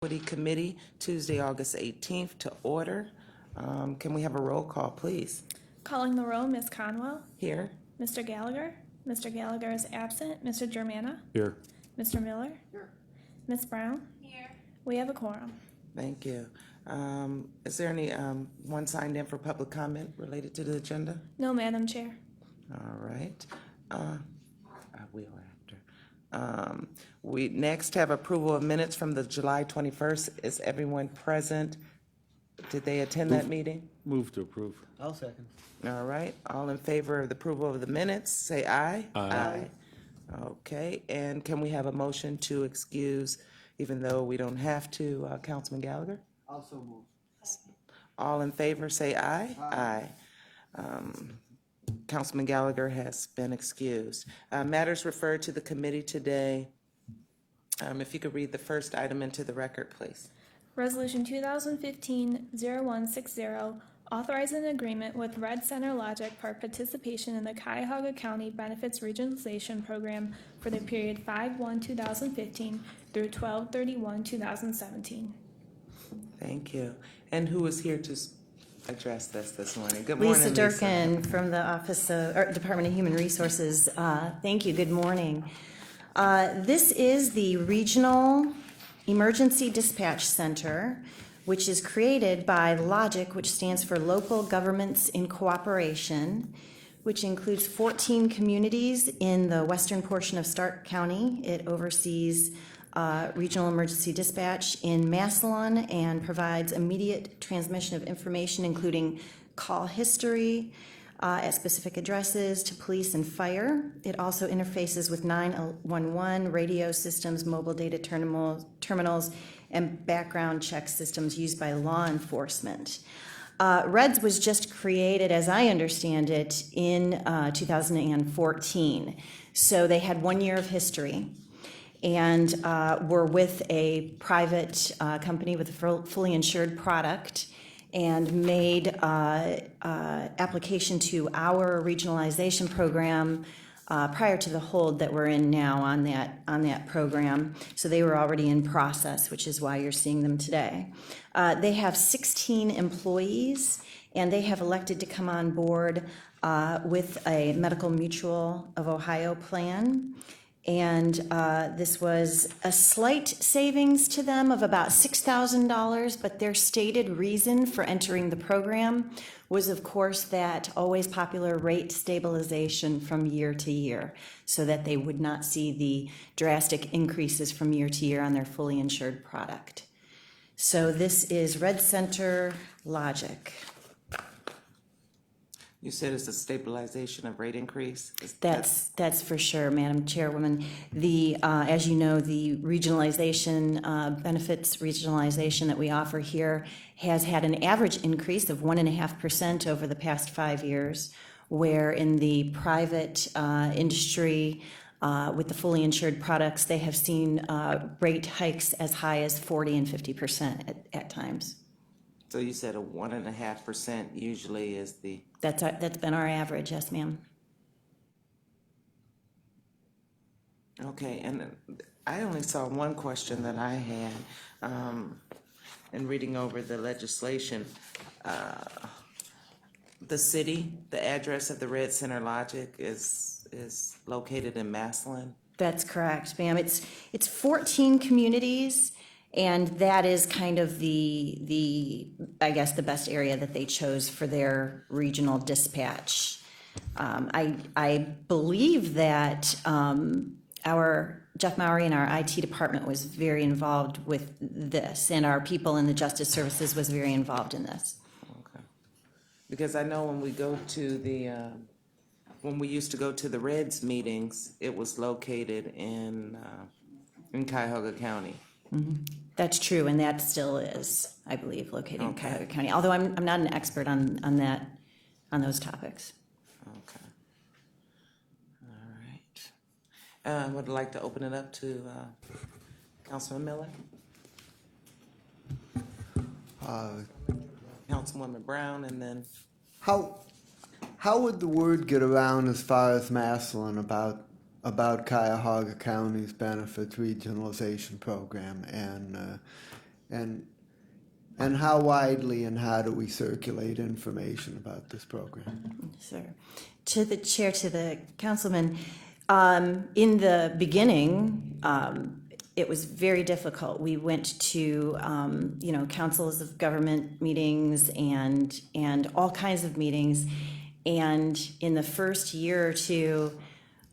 Equity Committee, Tuesday, August 18th, to order. Can we have a roll call, please? Calling the roll, Ms. Conwell. Here. Mr. Gallagher. Mr. Gallagher is absent. Mr. Germana. Here. Mr. Miller. Here. Ms. Brown. Here. We have a quorum. Thank you. Is there any one signed in for public comment related to the agenda? No, Madam Chair. All right. I will after. We next have approval of minutes from the July 21st. Is everyone present? Did they attend that meeting? Move to approve. I'll second. All right. All in favor of the approval of the minutes, say aye. Aye. Okay. And can we have a motion to excuse, even though we don't have to, Councilman Gallagher? Also move. All in favor, say aye. Aye. Councilman Gallagher has been excused. Matters referred to the committee today. If you could read the first item into the record, please. Resolution 2015-0160, authorizing an agreement with Red Center Logic for participation in the Cuyahoga County Benefits Regionalization Program for the period 5/1/2015 through 12/31/2017. Thank you. And who is here to address this morning? Good morning, Lisa Durkin from the Office of, or Department of Human Resources. Thank you. Good morning. This is the Regional Emergency Dispatch Center, which is created by LOGIC, which stands for Local Governments in Cooperation, which includes 14 communities in the western portion of Stark County. It oversees regional emergency dispatch in Massillon and provides immediate transmission of information, including call history at specific addresses to police and fire. It also interfaces with 911 radio systems, mobile data terminals, and background check systems used by law enforcement. REDS was just created, as I understand it, in 2014. So they had 1 year of history, and were with a private company with a fully insured product, and made application to our regionalization program prior to the hold that we're in now on that program. So they were already in process, which is why you're seeing them today. They have 16 employees, and they have elected to come on board with a Medical Mutual of Ohio plan. And this was a slight savings to them of about $6,000, but their stated reason for entering the program was, of course, that always popular rate stabilization from year to year, so that they would not see the drastic increases from year to year on their fully insured product. So this is Red Center Logic. You said it's a stabilization of rate increase? That's for sure, Madam Chairwoman. The as you know, the regionalization benefits regionalization that we offer here has had an average increase of 1.5% over the past 5 years, where in the private industry with the fully insured products, they have seen rate hikes as high as 40 and 50% at times. So you said a 1.5% usually is the... That's been our average, yes, ma'am. Okay, and I only saw one question that I had in reading over the legislation. The city, the address of the Red Center Logic is located in Massillon? That's correct, ma'am. It's 14 communities, and that is kind of the I guess the best area that they chose for their regional dispatch. I believe that our Jeff Mowry and our IT department was very involved with this, and our people in the Justice Services was very involved in this. Okay. Because I know when we go to the when we used to go to the Reds meetings, it was located in Cuyahoga County. Mm-hmm. That's true, and that still is, I believe, located in Cuyahoga County. Although I'm not an expert on those topics. Okay. All right. Would like to open it up to Councilman Miller. Councilwoman Brown, and then How would the word get around as far as Massillon about Cuyahoga County's benefits regionalization program And how widely and how do we circulate information about this program? Sir. To the chair, to the councilman, in the beginning, it was very difficult. We went to, councils of government meetings and all kinds of meetings. And in the first year or two,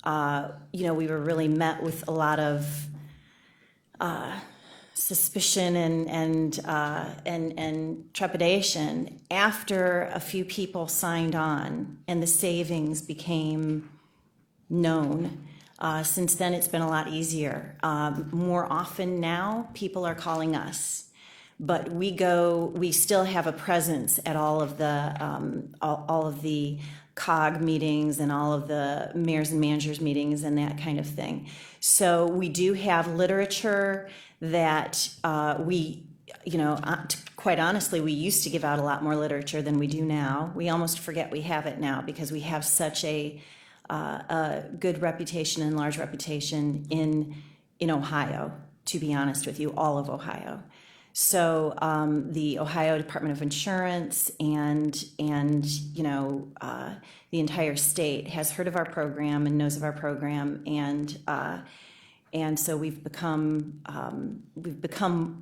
we were really met with a lot of suspicion and trepidation after a few people signed on and the savings became known. Since then, it's been a lot easier. More often now, people are calling us, but we still have a presence at all of the COG meetings and all of the mayors and managers meetings and that kind of thing. So we do have literature that quite honestly, we used to give out a lot more literature than we do now. We almost forget we have it now because we have such a good reputation and large reputation in Ohio, to be honest with you, all of Ohio. So the Ohio Department of Insurance and the entire state has heard of our program and knows of our program, and so we've become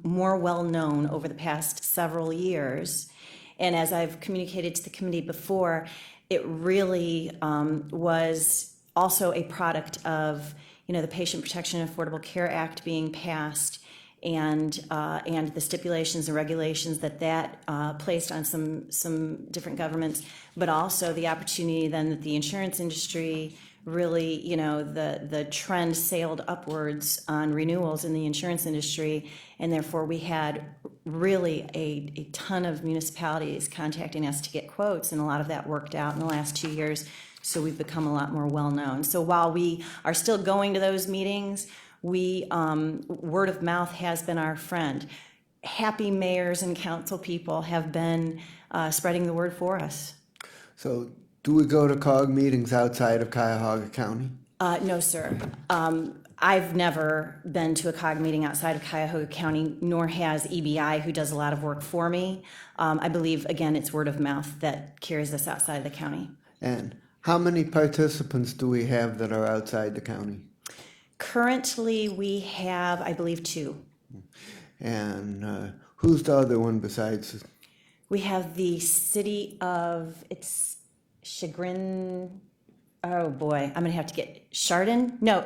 more well known over the past several years. And as I've communicated to the committee before, it really was also a product of the Patient Protection and Affordable Care Act being passed, and the stipulations and regulations that placed on some different governments, but also the opportunity then that the insurance industry really, the trend sailed upwards on renewals in the insurance industry, and therefore we had really a ton of municipalities contacting us to get quotes, and a lot of that worked out in the last 2 years, so we've become a lot more well-known. So while we are still going to those meetings, word of mouth has been our friend. Happy mayors and council people have been spreading the word for us. So do we go to COG meetings outside of Cuyahoga County? No, sir. I've never been to a COG meeting outside of Cuyahoga County, nor has EBI, who does a lot of work for me. I believe, again, it's word of mouth that carries us outside of the county. And how many participants do we have that are outside the county? Currently, we have, I believe, 2. And who's the other one besides? We have the city of, it's Chagrin, oh boy, I'm gonna have to get, Chardon? No,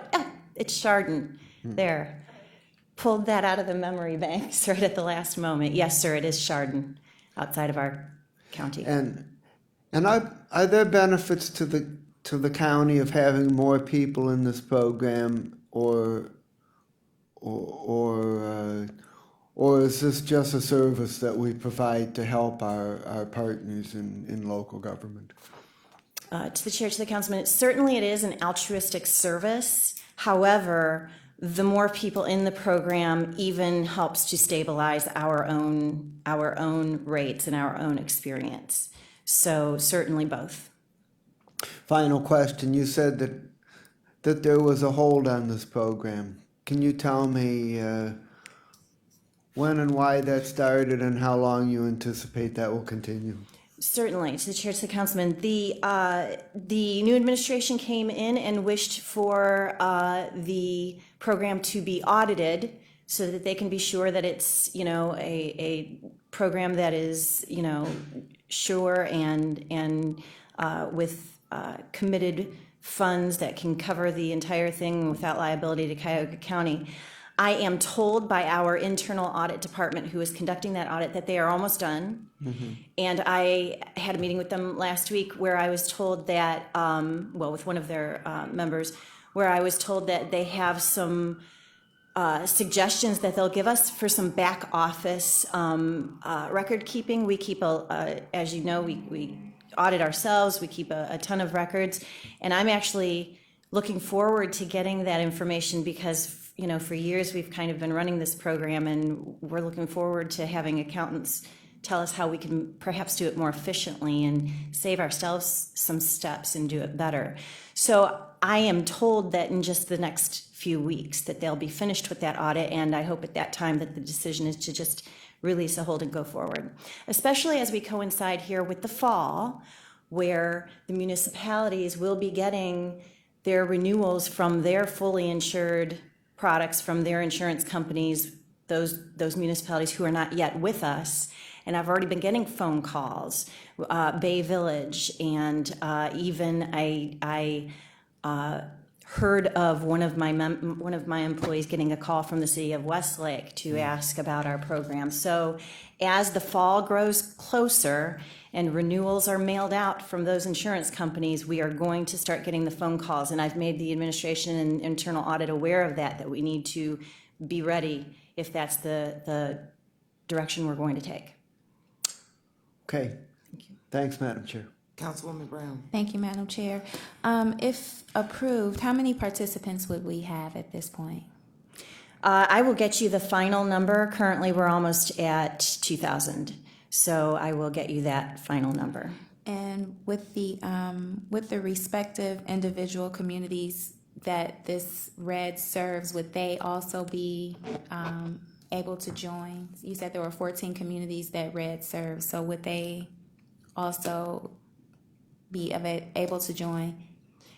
it's Chardon, there. Pulled that out of the memory banks right at the last moment. Yes, sir, it is Chardon, outside of our county. And are there benefits to the county of having more people in this program, or is this just a service that we provide to help our partners in local government? To the chair, to the councilman, certainly it is an altruistic service. However, the more people in the program even helps to stabilize our own rates and our own experience. So certainly both. Final question. You said that there was a hold on this program. Can you tell me when and why that started and how long you anticipate that will continue? Certainly. To the chair, to the councilman, the new administration came in and wished for the program to be audited so that they can be sure that it's, a program that is, sure and with committed funds that can cover the entire thing without liability to Cuyahoga County. I am told by our internal audit department who is conducting that audit that they are almost done. Mm-hmm. And I had a meeting with them last week where I was told that, with one of their members, where I was told that they have some suggestions that they'll give us for some back office record keeping. We keep, as you know, we audit ourselves, we keep a ton of records. And I'm actually looking forward to getting that information because for years we've kind of been running this program, and we're looking forward to having accountants tell us how we can perhaps do it more efficiently and save ourselves some steps and do it better. So I am told that in just the next few weeks, that they'll be finished with that audit, and I hope at that time that the decision is to just release a hold and go forward. Especially as we coincide here with the fall, where the municipalities will be getting their renewals from their fully insured products from their insurance companies, those municipalities who are not yet with us. And I've already been getting phone calls, Bay Village, and even I heard of one of my employees getting a call from the city of Westlake to ask about our program. So as the fall grows closer and renewals are mailed out from those insurance companies, we are going to start getting the phone calls. And I've made the administration and internal audit aware of that we need to be ready if that's the direction we're going to take. Okay. Thanks, Madam Chair. Councilwoman Brown. Thank you, Madam Chair. If approved, how many participants would we have at this point? I will get you the final number. Currently, we're almost at 2,000. So I will get you that final number. And with the respective individual communities that this RED serves, would they also be able to join? You said there were 14 communities that RED serves, so would they also be able to join?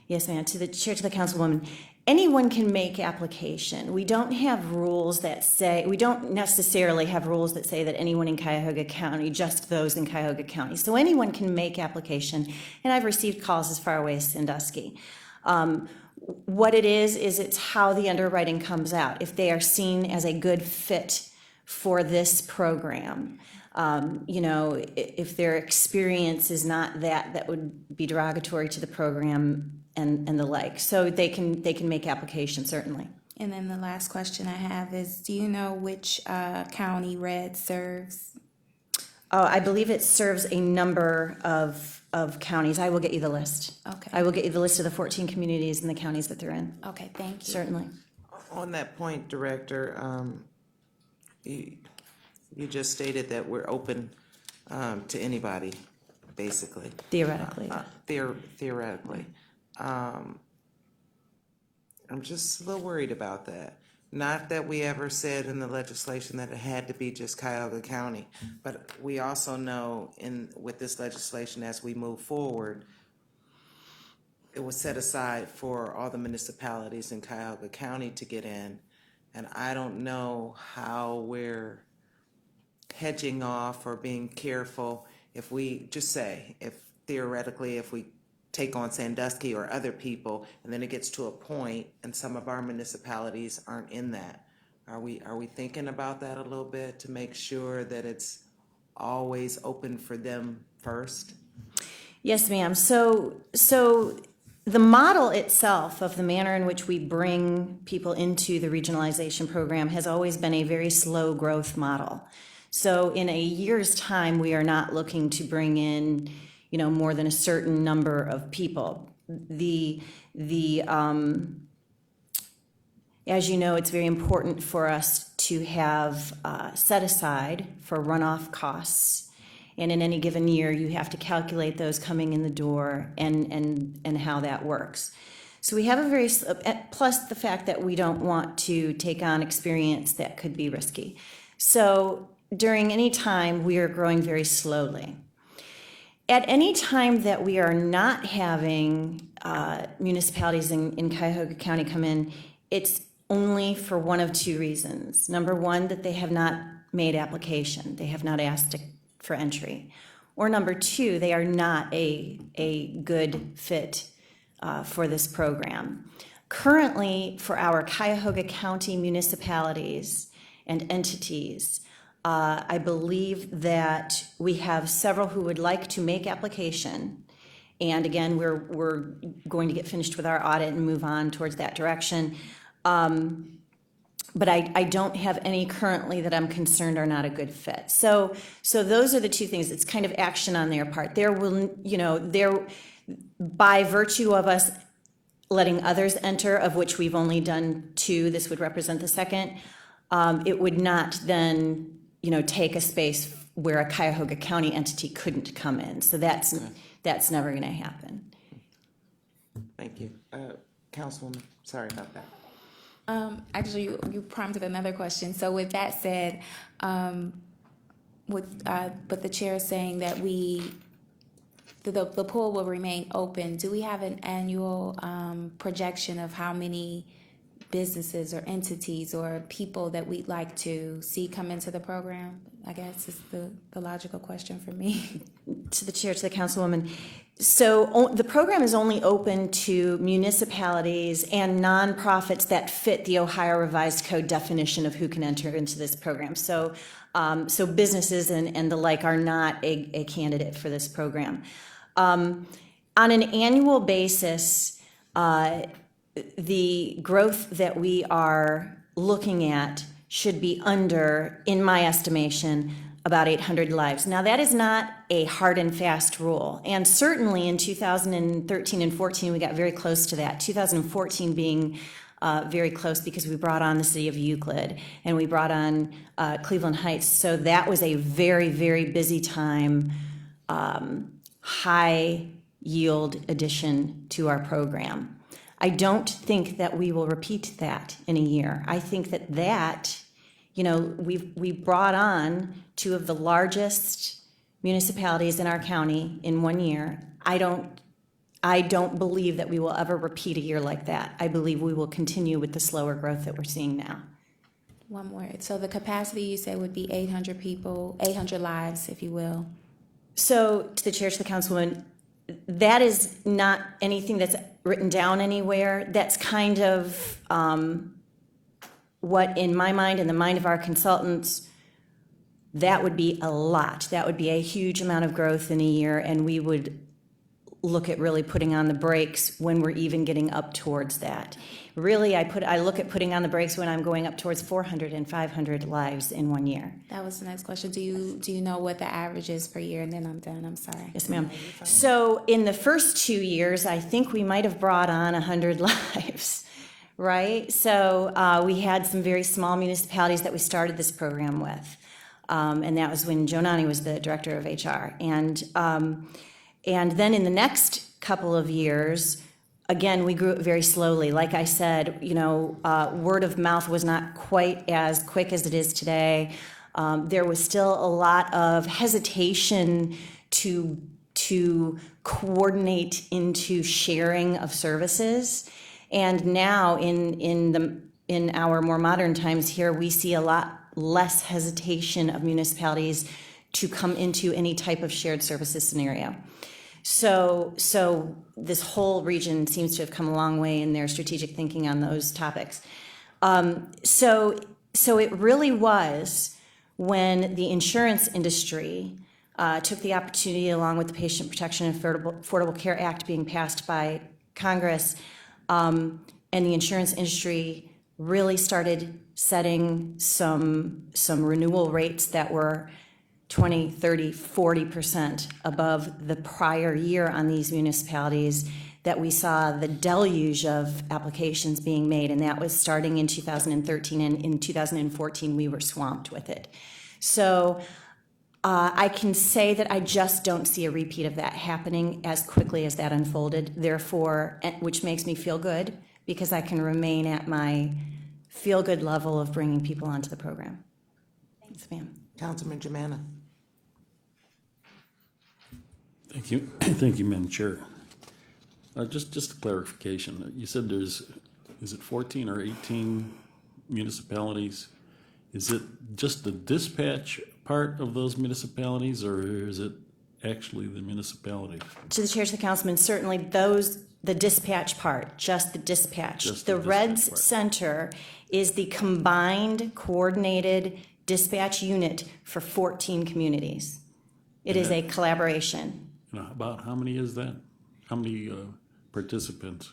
Yes, ma'am. To the chair, to the councilwoman, anyone can make application. We don't have rules that say, we don't necessarily have rules that say that anyone in Cuyahoga County, just those in Cuyahoga County. So anyone can make application, and I've received calls as far away as Sandusky. What it is it's how the underwriting comes out. If they are seen as a good fit for this program, if their experience is not that would be derogatory to the program and the like. So they can make application, certainly. And then the last question I have is, do you know which county RED serves? Oh, I believe it serves a number of counties. I will get you the list. Okay. I will get you the list of the 14 communities and the counties that they're in, Okay, thank you. certainly. On that point, Director, you just stated that we're open to anybody, basically. Theoretically. Theoretically. I'm just a little worried about that. Not that we ever said in the legislation that it had to be just Cuyahoga County, but we also know with this legislation as we move forward, it was set aside for all the municipalities in Cuyahoga County to get in. And I don't know how we're hedging off or being careful if we just say, if we take on Sandusky or other people, and then it gets to a point and some of our municipalities aren't in that. Are we thinking about that a little bit to make sure that it's always open for them first? Yes, ma'am. So the model itself of the manner in which we bring people into the regionalization program has always been a very slow growth model. So in a year's time, we are not looking to bring in, more than a certain number of people. As you know, it's very important for us to have set aside for runoff costs. And in any given year, you have to calculate those coming in the door and how that works. So we have plus the fact that we don't want to take on experience that could be risky. So during any time, we are growing very slowly. At any time that we are not having municipalities in Cuyahoga County come in, it's only for one of two reasons. Number one, that they have not made application. They have not asked for entry. Or number two, they are not a good fit for this program. Currently, for our Cuyahoga County municipalities and entities, I believe that we have several who would like to make application. And again, we're going to get finished with our audit and move on towards that direction. But I don't have any currently that I'm concerned are not a good fit. So those are the two things. It's kind of action on their part. By virtue of us letting others enter, of which we've only done 2, this would represent the second, it would not then take a space where a Cuyahoga County entity couldn't come in. So that's never going to happen. Thank you. Councilwoman, sorry about that. Actually, you prompted another question. So with that said, but the chair is saying that the pool will remain open. Do we have an annual projection of how many businesses or entities or people that we'd like to see come into the program? I guess is the logical question for me. To the chair, to the councilwoman. So the program is only open to municipalities and nonprofits that fit the Ohio Revised Code definition of who can enter into this program. So, so businesses and the like are not a candidate for this program. On an annual basis, the growth that we are looking at should be under, in my estimation, about 800 lives. Now, that is not a hard and fast rule. And certainly in 2013 and 14, we got very close to that. 2014 being very close because we brought on the city of Euclid and we brought on Cleveland Heights. So that was a very, very busy time, high yield addition to our program. I don't think that we will repeat that in a year. I think that you know, we brought on two of the largest municipalities in our county in 1 year. I don't believe that we will ever repeat a year like that. I believe we will continue with the slower growth that we're seeing now. One more. So the capacity you said would be 800 people, 800 lives, if you will. So to the chair, to the councilwoman, that is not anything that's written down anywhere. That's kind of what, in my mind and the mind of our consultants, that would be a lot. That would be a huge amount of growth in a year, and we would look at really putting on the brakes when we're even getting up towards that. Really, I look at putting on the brakes when I'm going up towards 400 and 500 lives in 1 year. That was the next question. Do you know what the average is per year? And then I'm done. I'm sorry. Yes, ma'am. So in the first 2 years, I think we might have brought on 100 lives, right? So we had some very small municipalities that we started this program with. And that was when Joe Nani was the director of HR. And then in the next couple of years, again, we grew it very slowly. Like I said, you know, word of mouth was not quite as quick as it is today. There was still a lot of hesitation to coordinate into sharing of services. And now in our more modern times here, we see a lot less hesitation of municipalities to come into any type of shared services scenario. So this whole region seems to have come a long way in their strategic thinking on those topics. So it really was when the insurance industry took the opportunity, along with the Patient Protection and Affordable Care Act being passed by Congress, and the insurance industry really started setting some renewal rates that were 20, 30, 40% above the prior year on these municipalities, that we saw the deluge of applications being made, and that was starting in 2013, and in 2014 we were swamped with it. So I can say that I just don't see a repeat of that happening as quickly as that unfolded, therefore, which makes me feel good, because I can remain at my feel-good level of bringing people onto the program. Thanks, ma'am. Councilman Germana. Thank you. Thank you, Madam Chair. Just a clarification. You said is it 14 or 18 municipalities? Is it just the dispatch part of those municipalities, or is it actually the municipality? To the chair, to the councilman, certainly the dispatch part, just the dispatch. Just The the dispatch REDS part. Center is the combined coordinated dispatch unit for 14 communities. It is a collaboration. About how many is that? How many participants?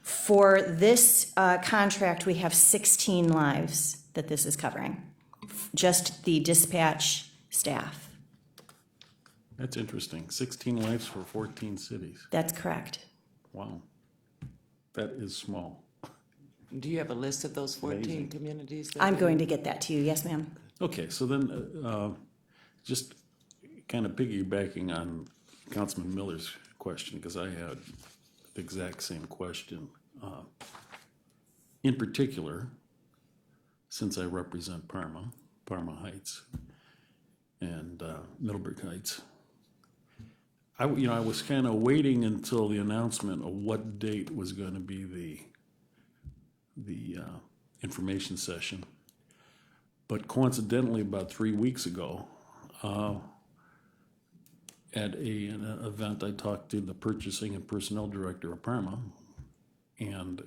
For this contract, we have 16 lives that this is covering, just the dispatch staff. That's interesting. 16 lives for 14 cities. That's correct. Wow. That is small. Do you have a list of those 14 Amazing. communities? that I'm we- going to get that to you. Yes, ma'am. Okay, so then just kind of piggybacking on Councilman Miller's question, because I had the exact same question. in particular, since I represent Parma Heights, and Middleburg Heights, I was kind of waiting until the announcement of what date was going to be the information session. But coincidentally, about 3 weeks ago, at an event, I talked to the purchasing and personnel director of Parma, and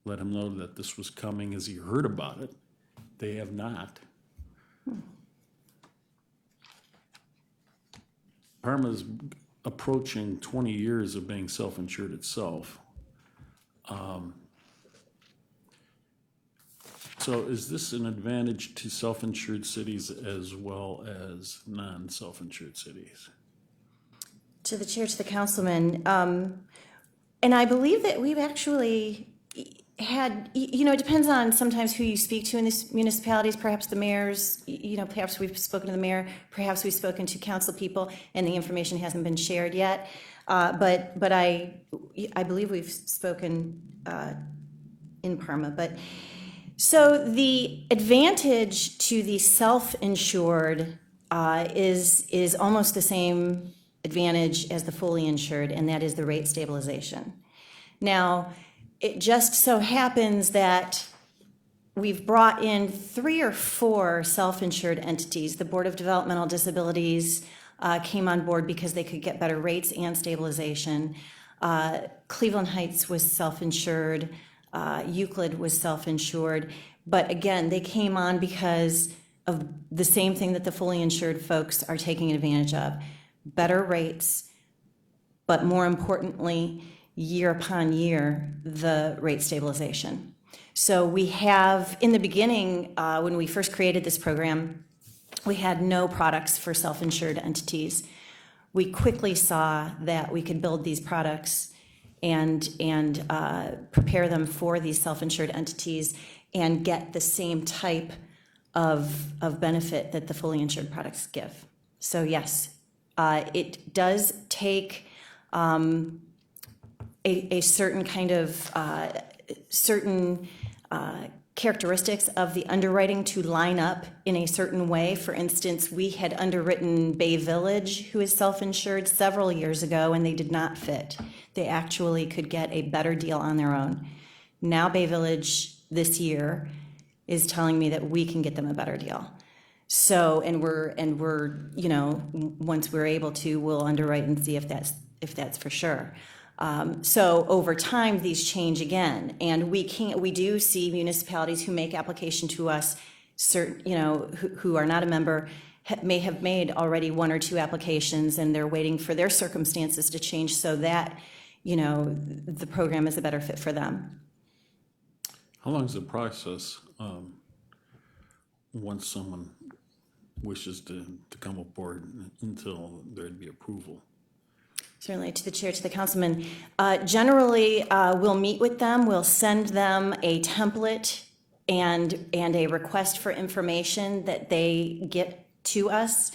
let him know that this was coming as he heard about it. They have not. Parma's approaching 20 years of being self-insured itself. So is this an advantage to self-insured cities as well as non-self-insured cities? To the chair, to the councilman, and I believe that we've actually had, it depends on sometimes who you speak to in these municipalities, perhaps the mayors, perhaps we've spoken to the mayor, perhaps we've spoken to council people, and the information hasn't been shared yet. But I believe we've spoken in Parma. But so the advantage to the self-insured is almost the same advantage as the fully insured, and that is the rate stabilization. Now, it just so happens that we've brought in 3 or 4 self-insured entities. The Board of Developmental Disabilities came on board because they could get better rates and stabilization. Cleveland Heights was self-insured. Euclid was self-insured. But again, they came on because of the same thing that the fully insured folks are taking advantage of. Better rates, but more importantly, year upon year, the rate stabilization. So we have, in the beginning, when we first created this program, we had no products for self-insured entities. We quickly saw that we could build these products and prepare them for these self-insured entities and get the same type of benefit that the fully insured products give. So yes, it does take a certain kind of certain characteristics of the underwriting to line up in a certain way. For instance, we had underwritten Bay Village, who is self-insured, several years ago, and they did not fit. They actually could get a better deal on their own. Now Bay Village this year is telling me that we can get them a better deal. So, and we're once we're able to, we'll underwrite and see if that's for sure. So over time, these change again, and we do see municipalities who make application to us, who are not a member, may have made already 1 or 2 applications, and they're waiting for their circumstances to change so that, the program is a better fit for them. How long is the process once someone wishes to come aboard until there'd be approval? Certainly, to the chair, to the councilman. Generally, we'll meet with them, we'll send them a template and a request for information that they get to us.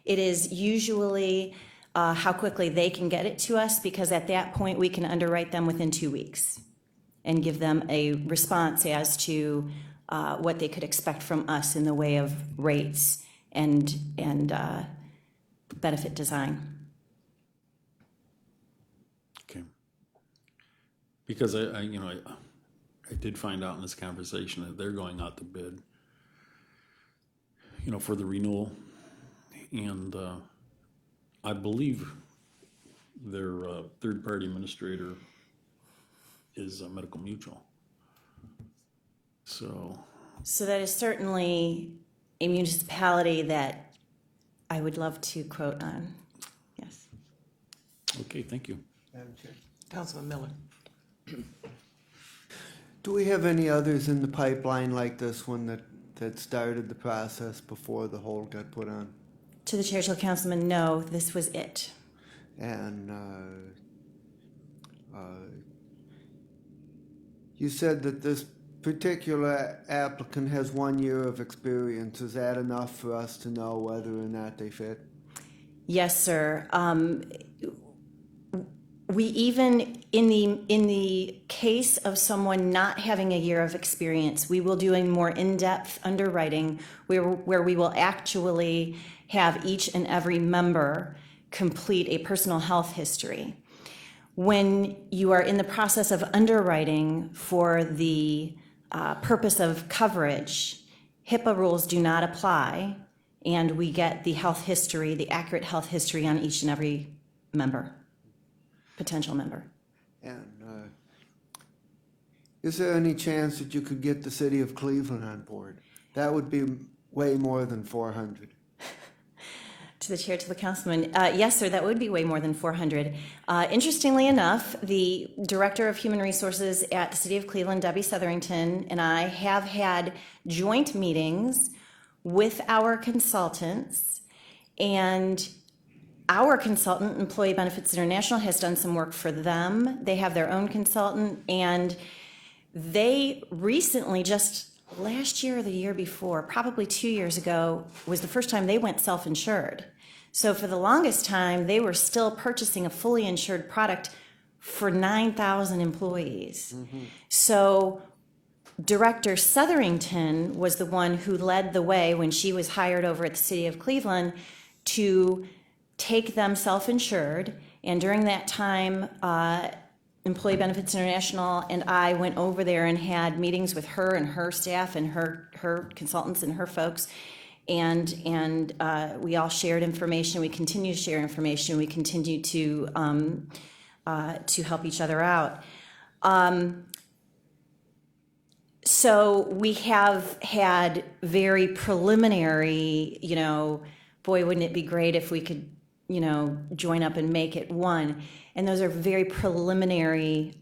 It is usually how quickly they can get it to us, because at that point, we can underwrite them within 2 weeks and give them a response as to what they could expect from us in the way of rates and benefit design. Okay. Because I did find out in this conversation that they're going out to bid, for the renewal, and I believe their third-party administrator is Medical Mutual. So that is certainly a municipality that I would love to quote on. Yes. okay, thank you. Councilman Miller. Do we have any others in the pipeline like this one that started the process before the hold got put on? To the chair, to the councilman, no, this was it. And you said that this particular applicant has 1 year of experience. Is that enough for us to know whether or not they fit? Yes, sir. We even, in the case of someone not having a year of experience, we will do a more in-depth underwriting where we will actually have each and every member complete a personal health history. When you are in the process of underwriting for the purpose of coverage, HIPAA rules do not apply, and we get the health history, the accurate health history on each and every member, potential member. And is there any chance that you could get the city of Cleveland on board? That would be way more than 400. To the chair, to the councilman, yes, sir, that would be way more than 400. Interestingly enough, the director of human resources at the city of Cleveland, Debbie Southerington, and I have had joint meetings with our consultants, and our consultant, Employee Benefits International, has done some work for them. They have their own consultant, and they recently, just last year or the year before, probably 2 years ago, was the first time they went self-insured. So for the longest time, they were still purchasing a fully insured product for 9,000 employees. So Director Southerington was the one who led the way when she was hired over at the city of Cleveland to take them self-insured. And during that time, Employee Benefits International and I went over there and had meetings with her and her staff and her consultants and her folks. And we all shared information. We continue to share information. We continue to help each other out. So we have had very preliminary, boy, wouldn't it be great if we could, join up and make it one. And those are very preliminary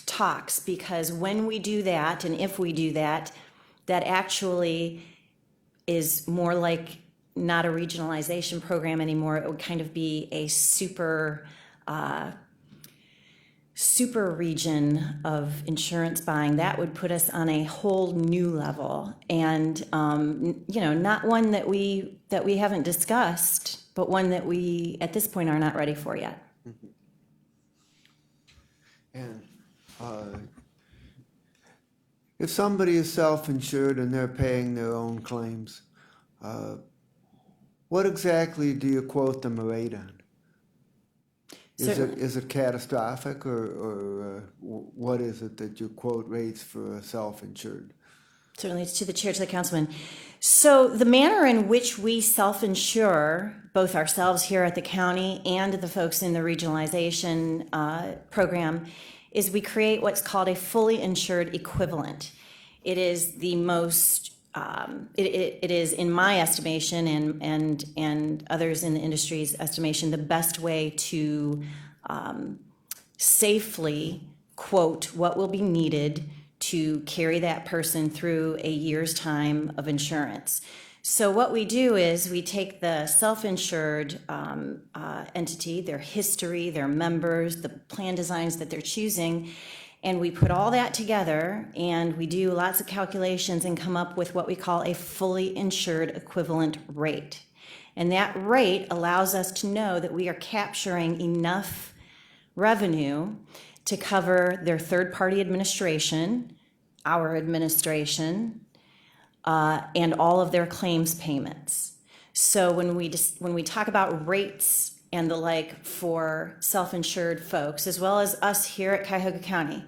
talks, because when we do that, and if we do that, that actually is more like not a regionalization program anymore. It would kind of be a super region of insurance buying. That would put us on a whole new level, and not one that we haven't discussed, but one that we at this point are not ready for yet. And if somebody is self-insured and they're paying their own claims, what exactly do you quote them a rate on? Is it catastrophic, or what is it that you quote rates for a self-insured? Certainly, it's to the chair, to the councilman. So the manner in which we self-insure, both ourselves here at the county and the folks in the regionalization program, is we create what's called a fully insured equivalent. It is the most, it is, in my estimation and others in the industry's estimation, the best way to safely quote what will be needed to carry that person through a year's time of insurance. So what we do is we take the self-insured entity, their history, their members, the plan designs that they're choosing, and we put all that together, and we do lots of calculations and come up with what we call a fully insured equivalent rate. And that rate allows us to know that we are capturing enough revenue to cover their third-party administration, our administration, and all of their claims payments. So when we talk about rates and the like for self-insured folks, as well as us here at Cuyahoga County,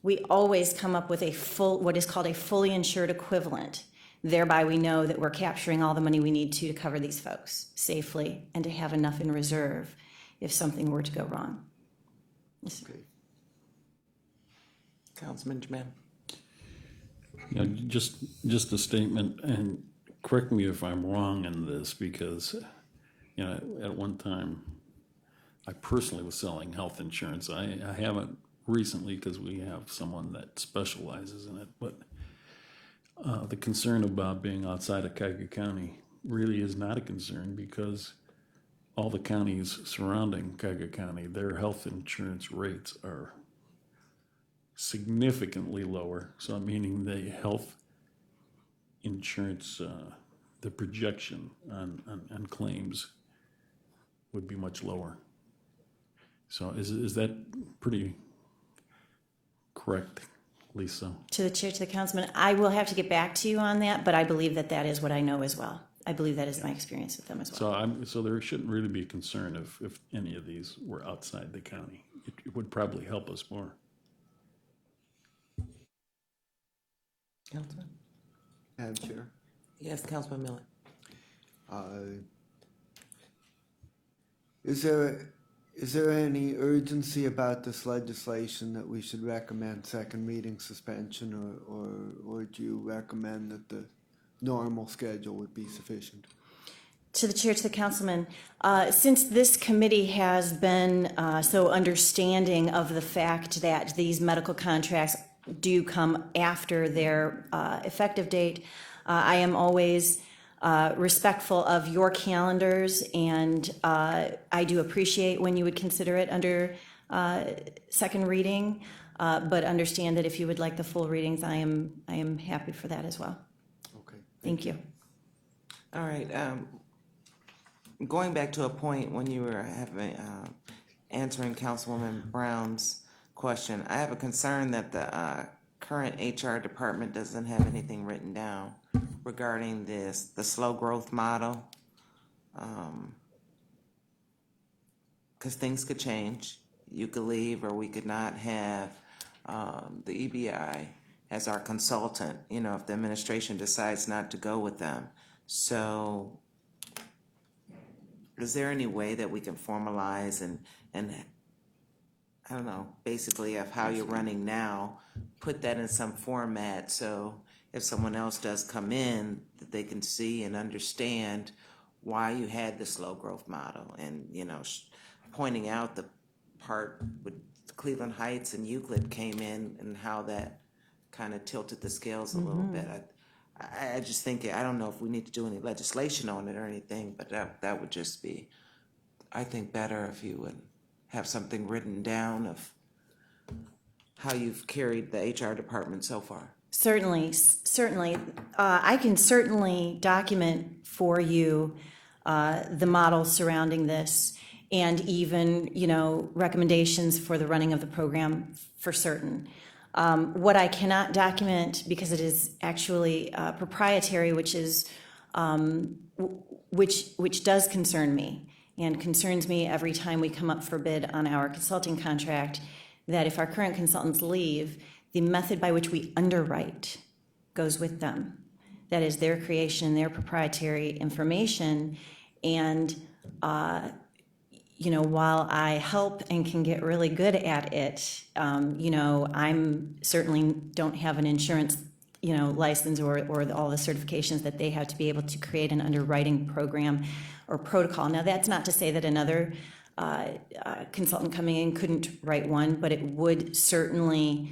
we always come up with what is called a fully insured equivalent. Thereby, we know that we're capturing all the money we need to cover these folks safely and to have enough in reserve if something were to go wrong. Yes, sir. Councilman Jamin. Just a statement, and correct me if I'm wrong in this, because, at one time, I personally was selling health insurance. I haven't recently, because we have someone that specializes in it, but the concern about being outside of Cuyahoga County really is not a concern, because all the counties surrounding Cuyahoga County, their health insurance rates are significantly lower. So meaning the health insurance, the projection on claims would be much lower. So is that pretty correct, Lisa? To the chair, to the councilman, I will have to get back to you on that, but I believe that that is what I know as well. I believe that is my experience with them as well. So there shouldn't really be a concern if any of these were outside the county. It would probably help us more. Councilman? Madam Chair. Yes, Councilman Miller. Is there any urgency about this legislation that we should recommend second reading suspension, or do you recommend that the normal schedule would be sufficient? To the chair, to the councilman, since this committee has been so understanding of the fact that these medical contracts do come after their effective date, I am always respectful of your calendars, and I do appreciate when you would consider it under second reading, but understand that if you would like the full readings, I am happy for that as well. Okay. Thank you. All right, going back to a point when you were having, answering Councilwoman Brown's question, I have a concern that the current HR department doesn't have anything written down regarding the slow growth model. Because things could change. You could leave, or we could not have the EBI as our consultant, if the administration decides not to go with them. So is there any way that we can formalize and I don't know, basically of how you're running now, put that in some format so if someone else does come in, that they can see and understand why you had the slow growth model, and, pointing out the part with Cleveland Heights and Euclid came in and how that kind of tilted the scales a little bit. I just think, I don't know if we need to do any legislation on it or anything, but that would just be, I think, better if you would have something written down of how you've carried the HR department so far. Certainly. I can certainly document for you the model surrounding this, and even, recommendations for the running of the program for certain. What I cannot document, because it is actually proprietary, which does concern me, and concerns me every time we come up for bid on our consulting contract, that if our current consultants leave, the method by which we underwrite goes with them. That is their creation, their proprietary information. And, while I help and can get really good at it, I'm certainly don't have an insurance, license or all the certifications that they have to be able to create an underwriting program or protocol. Now, that's not to say that another consultant coming in couldn't write one, but it would certainly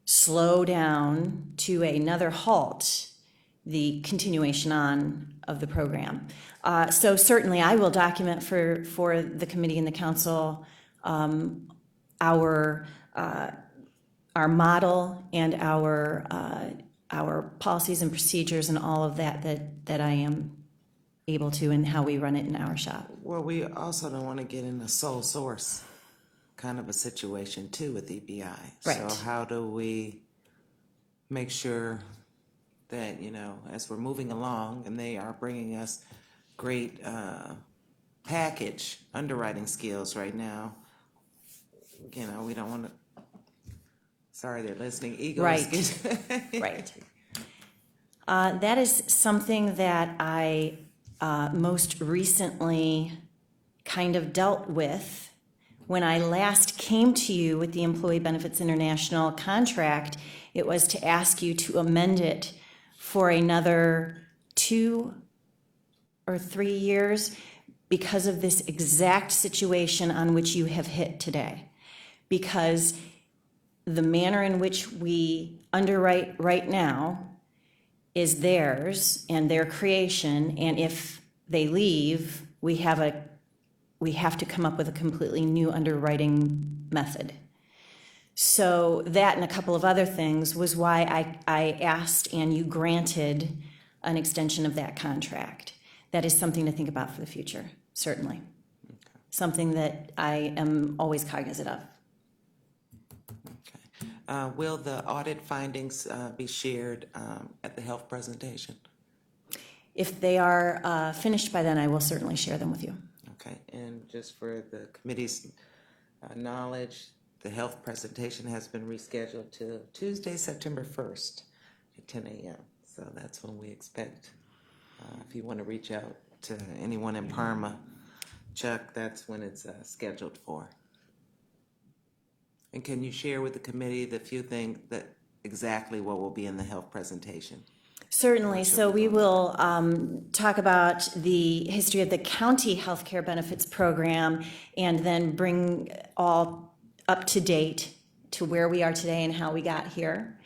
slow down to another halt the continuation on of the program. So certainly I will document for the committee and the council our model and our policies and procedures and all of that I am able to, and how we run it in our shop. Well, we also don't want to get in a sole source kind of a situation too with EBI. Right. So how do we make sure that, as we're moving along and they are bringing us great package underwriting skills right now, we don't want to, sorry, they're listening, egos. Right. Right. That is something that I most recently kind of dealt with when I last came to you with the Employee Benefits International contract. It was to ask you to amend it for another 2 or 3 years because of this exact situation on which you have hit today. Because the manner in which we underwrite right now is theirs and their creation, and if they leave, we have to come up with a completely new underwriting method. So that and a couple of other things was why I asked and you granted an extension of that contract. That is something to think about for the future, certainly. something that I am always cognizant of. Will the audit findings be shared at the health presentation? If they are finished by then, I will certainly share them with you. Okay, and just for the committee's knowledge, the health presentation has been rescheduled to Tuesday, September 1st at 10 a.m. So that's when we expect, if you want to reach out to anyone in Parma, Chuck, that's when it's scheduled for. And can you share with the committee the few things that exactly what will be in the health presentation? Certainly. So we will talk about the history of the county healthcare benefits program and then bring all up to date to where we are today and how we got here.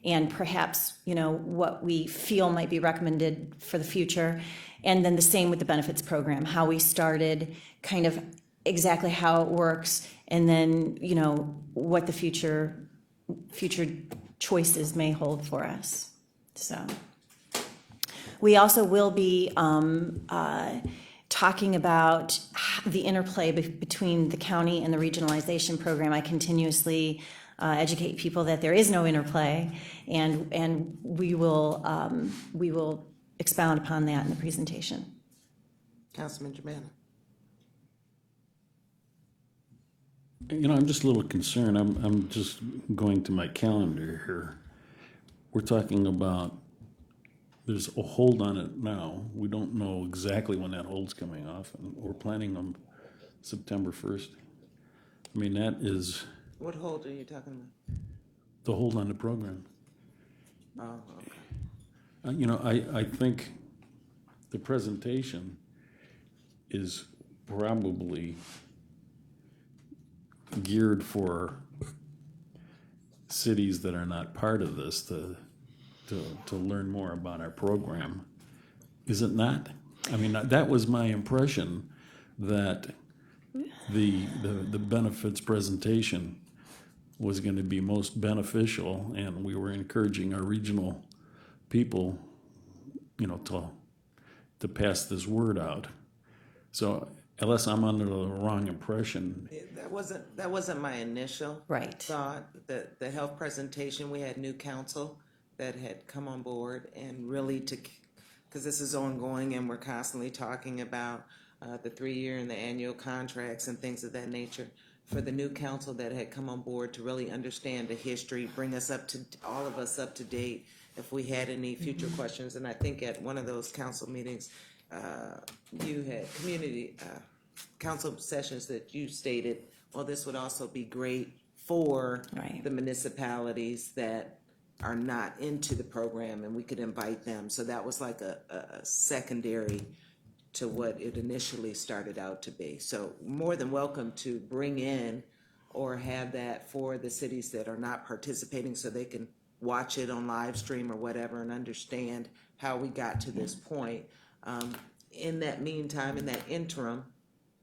And perhaps, what we feel might be recommended for the future. And then the same with the benefits program, how we started, kind of exactly how it works, and then, what the future choices may hold for us. So we also will be talking about the interplay between the county and the regionalization program. I continuously educate people that there is no interplay, and we will expound upon that in the presentation. Councilman Germana. I'm just a little concerned. I'm just going to my calendar here. We're talking about, there's a hold on it now. We don't know exactly when that hold's coming off, and we're planning on September 1st. I mean, that is What hold are you talking about? the hold on the program. Oh, okay. I think the presentation is probably geared for cities that are not part of this to learn more about our program. Is it not? I mean, that was my impression, that the benefits presentation was going to be most beneficial, and we were encouraging our regional people, to pass this word out. So unless I'm under the wrong impression, That wasn't my initial Right. thought. The health presentation, we had new council that had come on board and really because this is ongoing and we're constantly talking about the 3-year and the annual contracts and things of that nature. For the new council that had come on board to really understand the history, bring us all of us up to date if we had any future questions. And I think at one of those council meetings, you had council sessions that you stated, well, this would also be great for Right. the municipalities that are not into the program, and we could invite them. So that was like a secondary to what it initially started out to be. So more than welcome to bring in or have that for the cities that are not participating so they can watch it on live stream or whatever and understand how we got to this point. In that meantime, in that interim,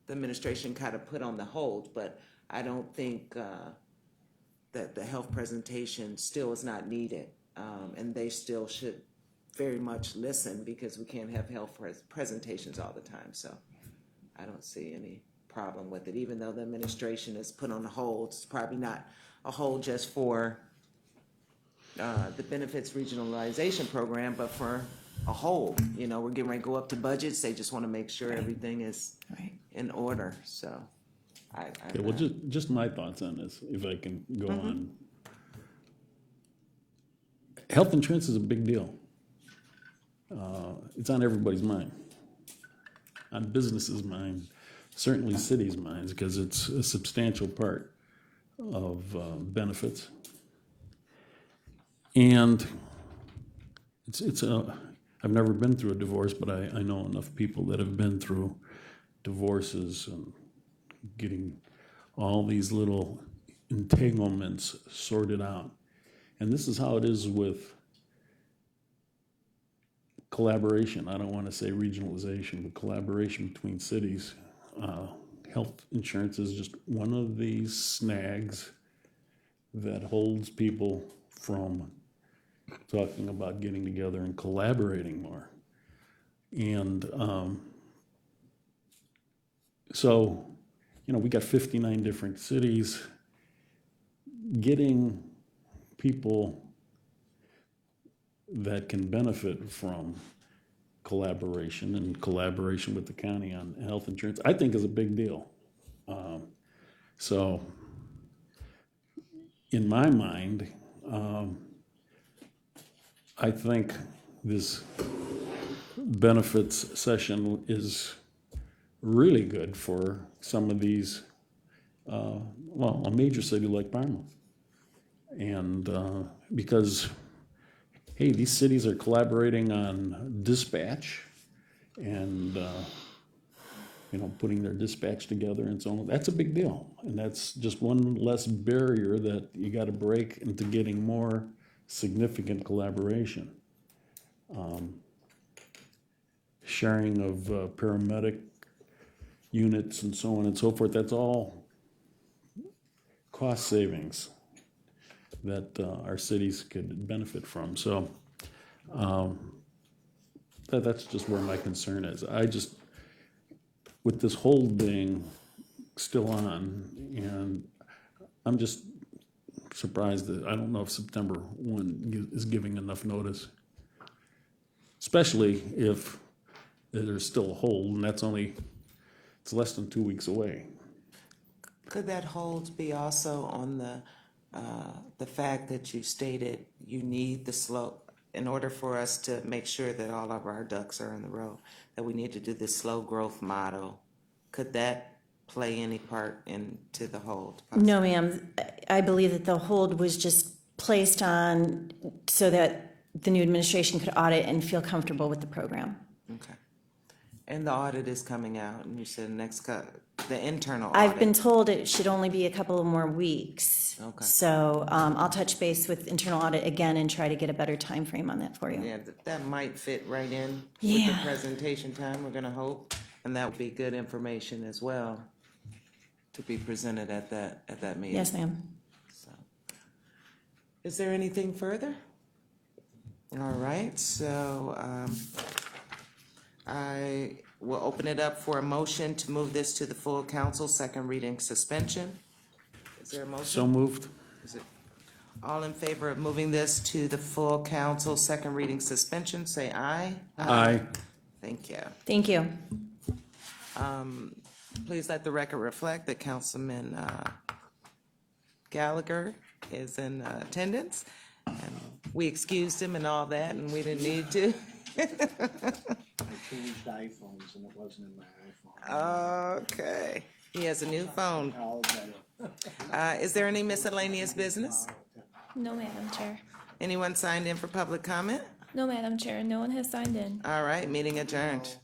the administration kind of put on the hold, but I don't think that the health presentation still is not needed. And they still should very much listen, because we can't have health presentations all the time. So I don't see any problem with it, even though the administration is put on hold. It's probably not a hold just for the benefits regionalization program, but for a whole. We're getting ready to go up to budgets. They just want to make sure everything is Right. in order. So okay, well, just my thoughts on this, if I can go on. Health insurance is a big deal. It's on everybody's mind, on businesses' mind, certainly cities' minds, because it's a substantial part of benefits. And I've never been through a divorce, but I know enough people that have been through divorces and getting all these little entanglements sorted out. And this is how it is with collaboration. I don't want to say regionalization, but collaboration between cities. Health insurance is just one of these snags that holds people from talking about getting together and collaborating more. And so you know, we got 59 different cities. Getting people that can benefit from collaboration and collaboration with the county on health insurance, I think is a big deal. So in my mind, I think this benefits session is really good for some of these, well, a major city like Parma. And because, hey, these cities are collaborating on dispatch and, you know, putting their dispatch together and so on. That's a big deal. And that's just one less barrier that you got to break into getting more significant collaboration. Sharing of paramedic units and so on and so forth, that's all cost savings that our cities could benefit from. So that's just where my concern is. I just, with this whole thing still on, and I'm just surprised that I don't know if September 1 is giving enough notice, especially if there's still a hold, and that's only, it's less than 2 weeks away. Could that hold be also on the fact that you stated you need the slow, in order for us to make sure that all of our ducks are in the row, that we need to do this slow growth model? Could that play any part into the hold? No, ma'am. I believe that the hold was just placed on so that the new administration could audit and feel comfortable with the program. Okay. And the audit is coming out, and you said the internal audit. I've been told it should only be a couple of more weeks. Okay. So I'll touch base with internal audit again and try to get a better time frame on that for you. Yeah, that might fit right in with the Yeah. presentation time, we're gonna hope, and that would be good information as well to be presented at that meeting. Yes, ma'am. So, is there anything further? All right, so I will open it up for a motion to move this to the full council, second reading suspension. Is there a motion? So moved. Is it all in favor of moving this to the full council, second reading suspension, say aye. Aye. Thank you. Thank you. Please let the record reflect that Councilman Gallagher is in attendance. And we excused him and all that, and we didn't need to. I changed iPhones and it wasn't in my iPhone. Okay, he has a new phone. All better. Is there any miscellaneous business? No, Madam Chair. Anyone signed in for public comment? No, Madam Chair, no one has signed in. All right, meeting adjourned.